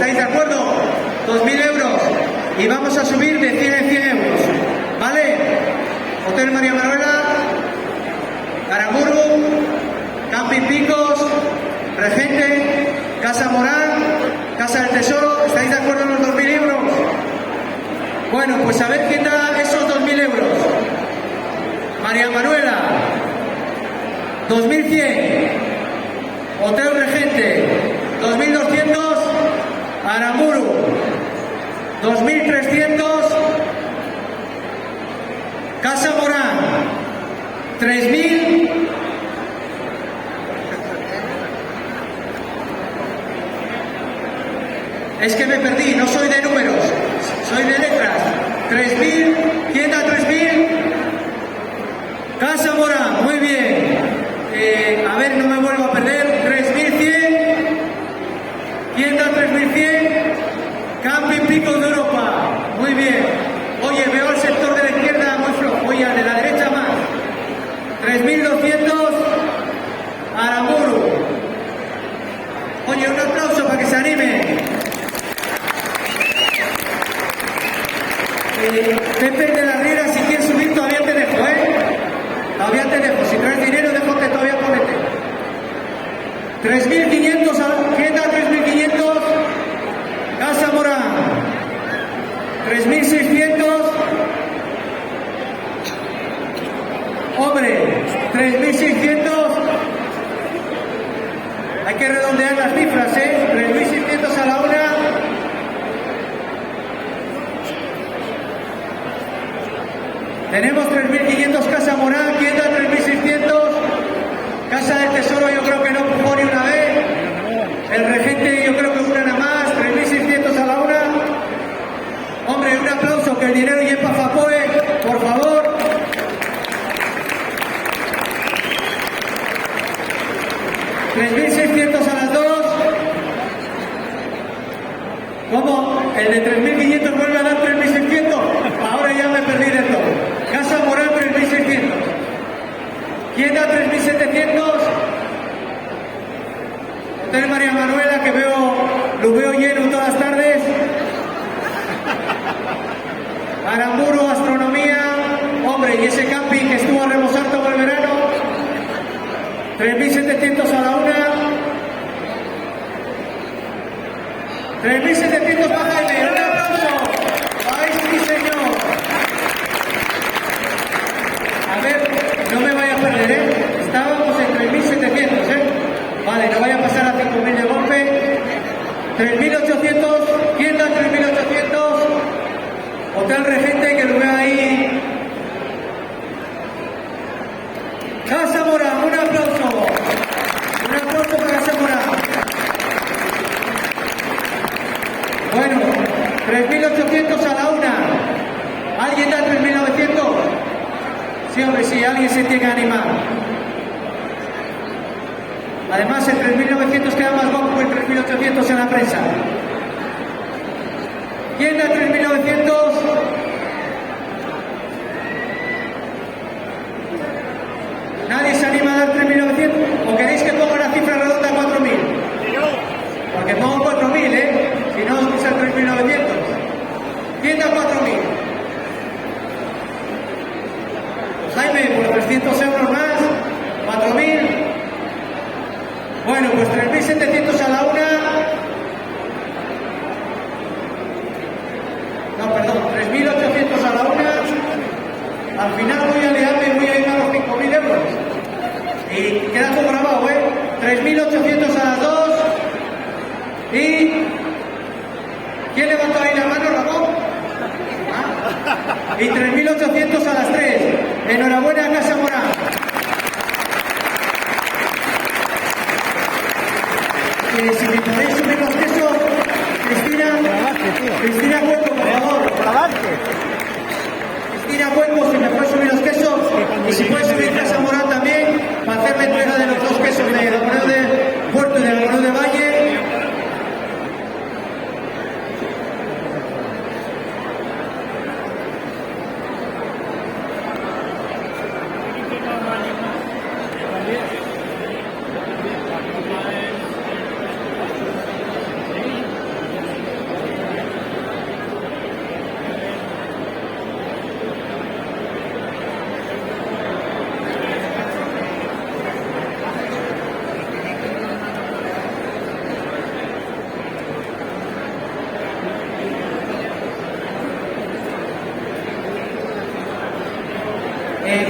¿Estáis de acuerdo? 2.000 euros. Y vamos a subir de 100 en 100 euros. ¿Vale? Hotel María Manuela, Aramburu, Camping Picos, Regente, Casa Morán, Casa del Tesoro. ¿Estáis de acuerdo en los 2.000 euros? Bueno, pues a ver quién da esos 2.000 euros. María Manuela, 2.100. Hotel Regente, 2.200. Aramburu, 2.300. Casa Morán, 3.000. Es que me perdí, no soy de números, soy de letras. 3.000, ¿quién da 3.000? Casa Morán, muy bien. A ver, no me vuelvo a perder. 3.100. ¿Quién da 3.100? Camping Picos de Europa, muy bien. Oye, veo el sector de la izquierda muy flojo. Oye, al de la derecha más. 3.200. Aramburu. Oye, un aplauso para que se anime. Pepe de la Riera, si quieres subir todavía te dejo, todavía te dejo. Si traes dinero, dejo que todavía ponete. 3.500. ¿Quién da 3.500? Casa Morán. 3.600. Hombre, 3.600. Hay que redondear las cifras, 3.600 a la una. Tenemos 3.500 Casa Morán. ¿Quién da 3.600? Casa del Tesoro yo creo que no pujó ni una vez. El Regente yo creo que una nada más. 3.600 a la una. Hombre, un aplauso, que el dinero llegue para Fapoe, por favor. $3.600 a las dos. ¿Cómo? El de 3.500 vuelve a dar 3.600. Ahora ya me perdí de todo. Casa Morán, 3.600. ¿Quién da 3.700? Hotel María Manuela, que lo veo lleno todas las tardes. Aramburu, Astronomía. Hombre, y ese camping que estuvo a rebosar todo el verano. 3.700 a la una. 3.700 para Jaime. Un aplauso. ¡Ay, sí, señor! A ver, no me vaya a perder, Estábamos en 3.700, Vale, no vaya a pasar a 5.000 de golpe. 3.800. ¿Quién da 3.800? Hotel Regente, que lo veo ahí. Casa Morán, un aplauso. Un aplauso para Casa Morán. Bueno, 3.800 a la una. ¿Alguien da 3.900? Sí, hombre, sí, alguien se tiene que animar. Además, el 3.900 queda más guapo que el 3.800 en la prensa. ¿Quién da 3.900? ¿Nadie se anima a dar 3.900? ¿O queréis que ponga una cifra redonda a 4.000? Porque pongo 4.000, Si no, os usa 3.900. ¿Quién da 4.000? Jaime, por 300 euros más, 4.000. Bueno, pues 3.700 a la una. No, perdón, 3.800 a la una. Al final voy a liarme y voy a ir a los 5.000 euros. Y queda todo grabado, 3.800 a las dos. Y... ¿quién levantó ahí la mano, Ramón? Y 3.800 a las 3. Enhorabuena, Casa Morán. Si me podéis subir los quesos, Cristina Cuenco, por favor. Cristina Cuenco, si me puedes subir los quesos. Y si puedes subir Casa Morán también, para hacer la entrega de los dos quesos de Galvarino de Puerto y de Galvarino de Valle.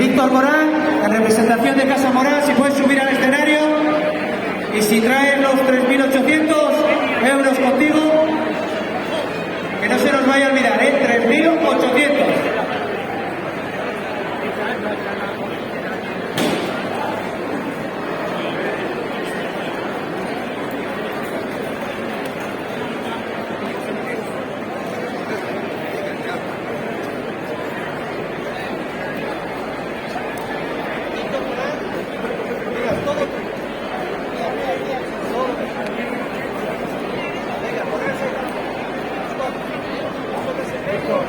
Víctor Morán, en representación de Casa Morán, si puedes subir al escenario y si traes los 3.800 euros contigo, que no se nos vaya a olvidar, 3.800.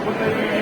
Punta de